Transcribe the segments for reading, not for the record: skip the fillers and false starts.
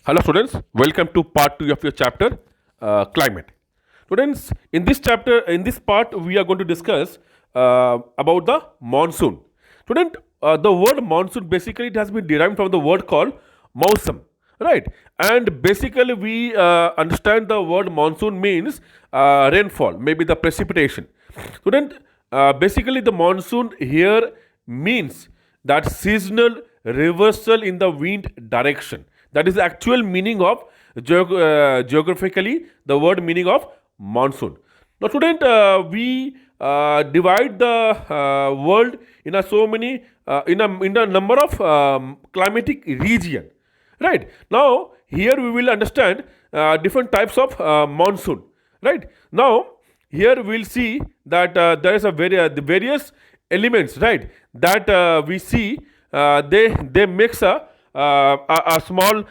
Hello students, welcome to part 2 of your chapter climate. Students, in this part we are going to discuss about the monsoon. Student, the word monsoon basically it has been derived from the word called mausam, right? And basically we understand the word monsoon means rainfall, maybe the precipitation. Student, basically the monsoon here means that seasonal reversal in the wind direction. That is the actual meaning of geographically the word meaning of monsoon. Now, student, we divide the world in a so many in a number of climatic region. Right now, here we will understand different types of monsoon. Right now, here we'll see that there is a the various elements, right, that we see they makes a small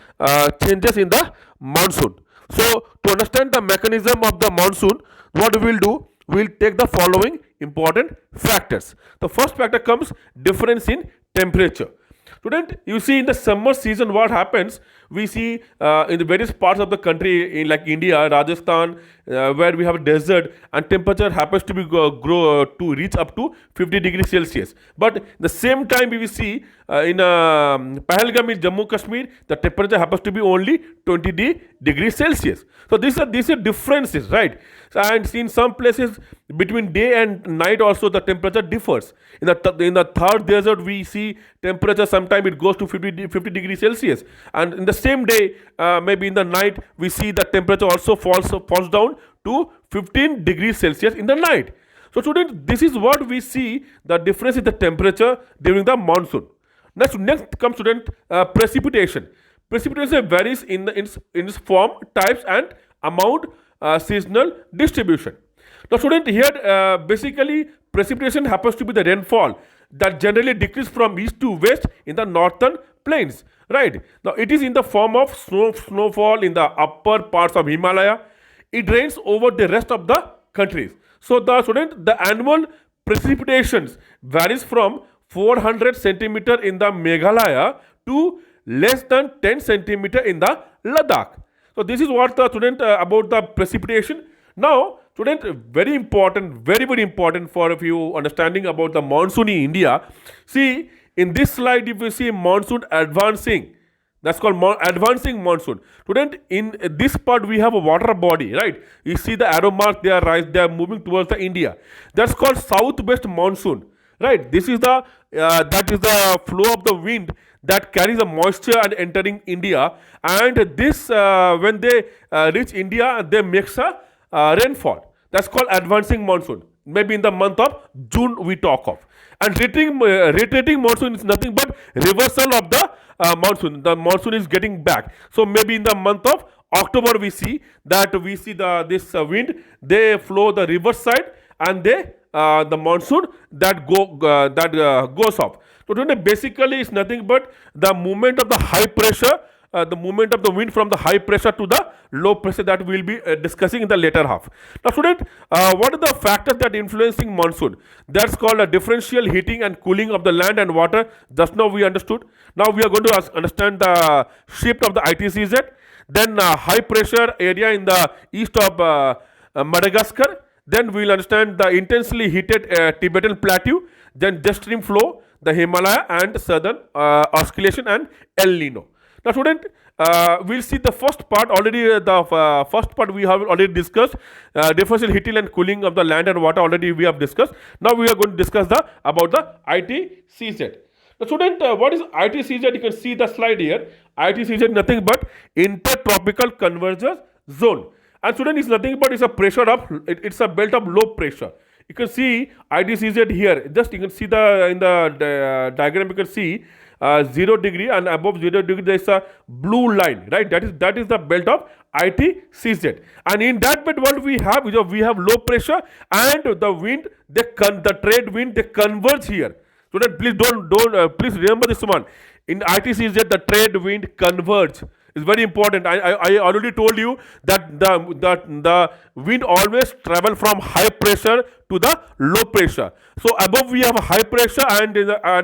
changes in the monsoon. So to understand the mechanism of the monsoon, what we will do, we will take the following important factors. The first factor comes difference in temperature. Student, you see in the summer season what happens, we see in the various parts of the country in like India, Rajasthan, where we have a desert and temperature happens to be grow to reach up to 50 degrees Celsius. But the same time we will see in Pahalgam in Jammu Kashmir, the temperature happens to be only 20 degrees Celsius. So these are differences, right? And in some places between day and night also the temperature differs. In the third desert we see temperature sometimes it goes to 50 degrees Celsius, and in the same day maybe in the night we see the temperature also falls down to 15 degrees Celsius in the night. So students, this is what we see the difference in the temperature during the monsoon. Next comes student precipitation. Precipitation varies in its form, types, and amount, seasonal distribution. Now, student, here basically precipitation happens to be the rainfall that generally decreases from east to west in the northern plains. Right now, it is in the form of snowfall in the upper parts of Himalaya. It rains over the rest of the countries. So, the annual precipitations varies from 400 centimeter in the Meghalaya to less than 10 centimeter in the Ladakh. So this is what the student about the precipitation. Now, student, very important, very important for if you understanding about the monsoon in India. See in this slide, if you see monsoon advancing, that's called advancing monsoon. Student, in this part we have a water body, right? You see the arrow mark, they are moving towards the India. That's called southwest monsoon, right? This is the that is the flow of the wind that carries the moisture and entering India, and this when they reach India, they makes a rainfall. That's called advancing monsoon. Maybe in the month of June we talk of. And retreating monsoon is nothing but reversal of the monsoon. The monsoon is getting back. So maybe in the month of October we see this wind, they flow the reverse side, and they the monsoon that goes off. So today basically it's nothing but the movement of the high pressure, the movement of the wind from the high pressure to the low pressure that we will be discussing in the later half. Now student, what are the factors that influencing monsoon? That's called a differential heating and cooling of the land and water. Just now we understood. Now we are going to understand the shape of the ITCZ. Then high pressure area in the east of Madagascar. Then we will understand the intensely heated Tibetan plateau, then jet stream flow, the Himalaya, and southern oscillation and El Nino. Now, student, we'll see the first part already. The first part we have already discussed. Differential heating and cooling of the land and water already we have discussed. Now we are going to discuss about the ITCZ. Now, student, what is ITCZ? You can see the slide here. ITCZ nothing but intertropical convergence zone. And student is nothing but it's a pressure of it's a belt of low pressure. You can see ITCZ here. Just you can see in the diagram you can see 0 degree, and above 0 degree there is a blue line, right? That is the belt of ITCZ. And in that belt what we have low pressure, and the wind the trade wind they converge here. So that please don't please remember this one. In ITCZ the trade wind converge. Is very important. I already told you that the wind always travel from high pressure to the low pressure. So above we have a high pressure, and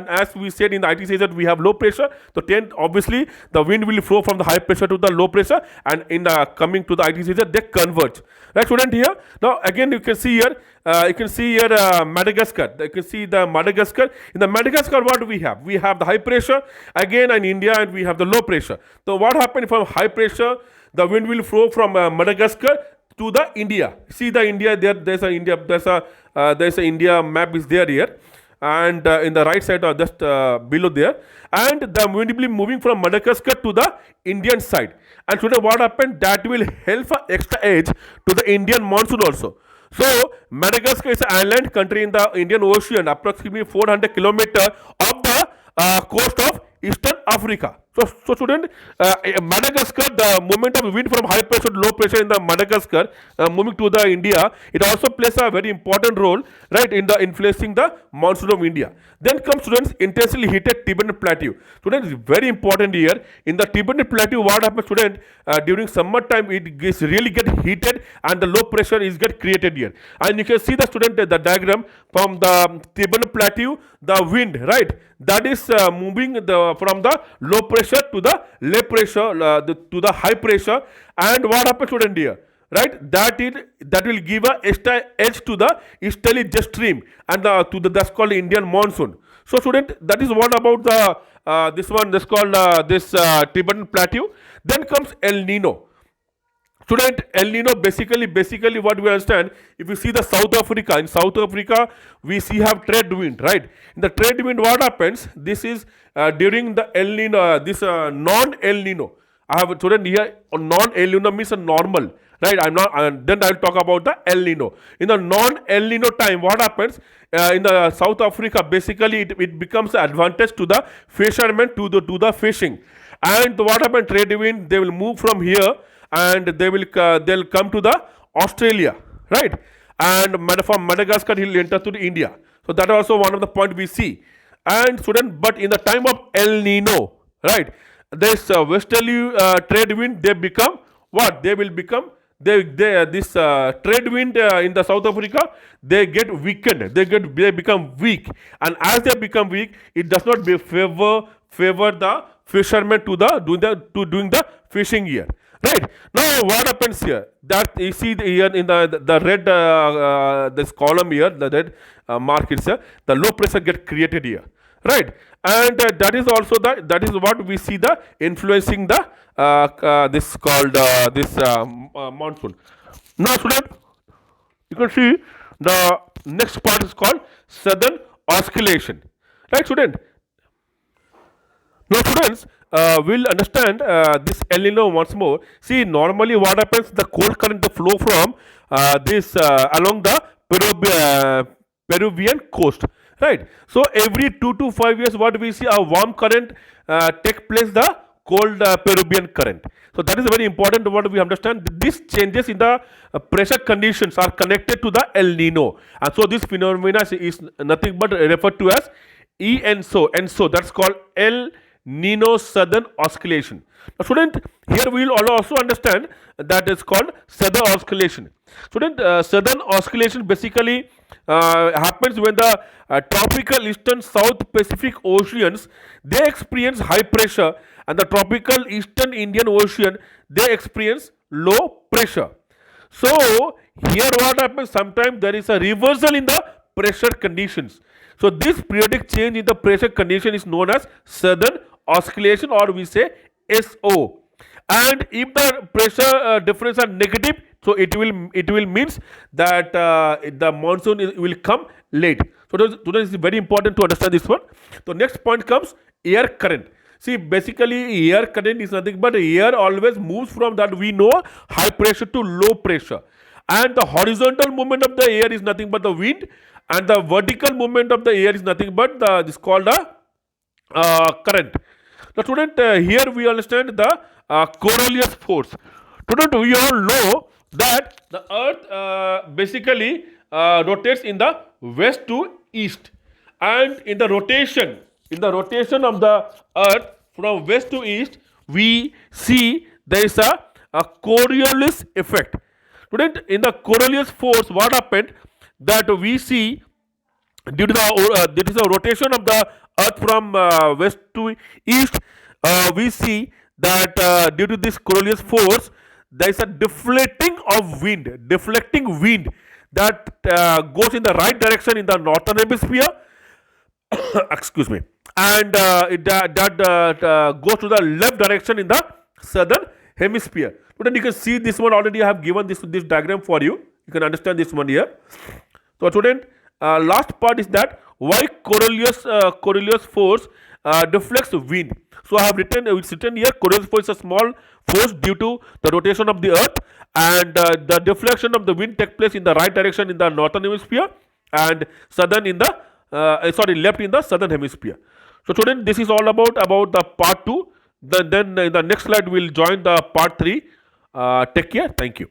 as we said in the IT that we have low pressure. So then obviously the wind will flow from the high pressure to the low pressure, and in the coming to the IT that they converge. Right, student here. Now again you can see here. Madagascar. You can see the Madagascar. In the Madagascar, what we have? We have the high pressure again in India, and we have the low pressure. So what happened from high pressure? The wind will flow from Madagascar to the India. See the India there. There's a India. There's a India map is there here, and in the right side or just below there, and the wind will be moving from Madagascar to the Indian side. And today what happened? That will help for extra edge to the Indian monsoon also. So Madagascar is an island country in the Indian Ocean, approximately 400 kilometers of the coast of Eastern Africa. So student, Madagascar, the movement of wind from high pressure to low pressure in the Madagascar moving to the India, it also plays a very important role, right, in the influencing the monsoon of India. Then comes students intensely heated Tibetan plateau. Students, very important here in the Tibetan plateau. What happens, student? During summer time, it gets really get heated, and the low pressure is get created here. And you can see the student the diagram from the Tibetan plateau, the wind, right, that is moving from the low pressure to the low pressure to the high pressure. And what happens, student, here? Right, that will give a extra edge to the easterly jet stream, and to the that's called Indian monsoon. So student, that is what about the this one, this called this Tibetan plateau. Then comes El Nino. Student, El Nino basically what we understand, if you see the South Africa, in South Africa we see have trade wind, right? In the trade wind, what happens? This is during the El Nino, this non El Nino. I have student here, non El Nino means a normal, right? I'm not. Then I'll talk about the El Nino. In the non El Nino time, what happens? In the South Africa, basically it becomes an advantage to the fishermen to the fishing. And what happens? Trade wind, they will move from here, and they'll come to the Australia, right? And from Madagascar he'll enter to the India. So that also one of the point we see. And student, but in the time of El Nino, right, this westerly trade wind, they become what? They will become this trade wind in the South Africa, they get weakened. They become weak, and as they become weak, it does not favor the fishermen to doing the fishing here. Right, now what happens here? That you see here in the red this column here, the red mark is here, the low pressure get created here, right? And that is also that is what we see the influencing the this called this monsoon. Now student, you can see the next part is called southern oscillation, right student? Now students, we'll understand this El Nino once more. See, normally what happens, the cold current the flow from this along the Peruvian coast, right? So every 2 to 5 years, what we see, a warm current take place, the cold Peruvian current. So that is very important what we understand. These changes in the pressure conditions are connected to the El Nino, and so this phenomena is nothing but referred to as ENSO. And so that's called El Nino southern oscillation. Now student, here we will also understand that is called southern oscillation. Student, southern oscillation basically happens when the tropical eastern South Pacific oceans, they experience high pressure, and the tropical eastern Indian Ocean, they experience low pressure. So here what happens, sometimes there is a reversal in the pressure conditions. So this periodic change in the pressure condition is known as southern oscillation, or we say SO. And if the pressure difference are negative, so it will means that the monsoon will come late. So today is very important to understand this one. So next point comes air current. See, basically air current is nothing but air always moves from that we know high pressure to low pressure, and the horizontal movement of the air is nothing but the wind, and the vertical movement of the air is nothing but this called a current. Now student, here we understand the Coriolis force. Student, we all know that the earth basically rotates in the west to east, and in the rotation of the earth from west to east, we see there is a Coriolis effect. Student, in the Coriolis force, what happened? that we see due to the rotation of the earth from west to east, we see that due to this Coriolis force there is a deflecting wind that goes in the right direction in the northern hemisphere. Excuse me. And that goes to the left direction in the southern hemisphere. So then you can see this one already. I have given this diagram for you. You can understand this one here. So student, last part is that why Coriolis force deflects wind. So I have written, it's written here, Coriolis force is a small force due to the rotation of the earth, and the deflection of the wind takes place in the right direction in the northern hemisphere, and southern in the left in the southern hemisphere. So student, this is all about the part 2. Then in the next slide we'll join the part 3. Take care. Thank you.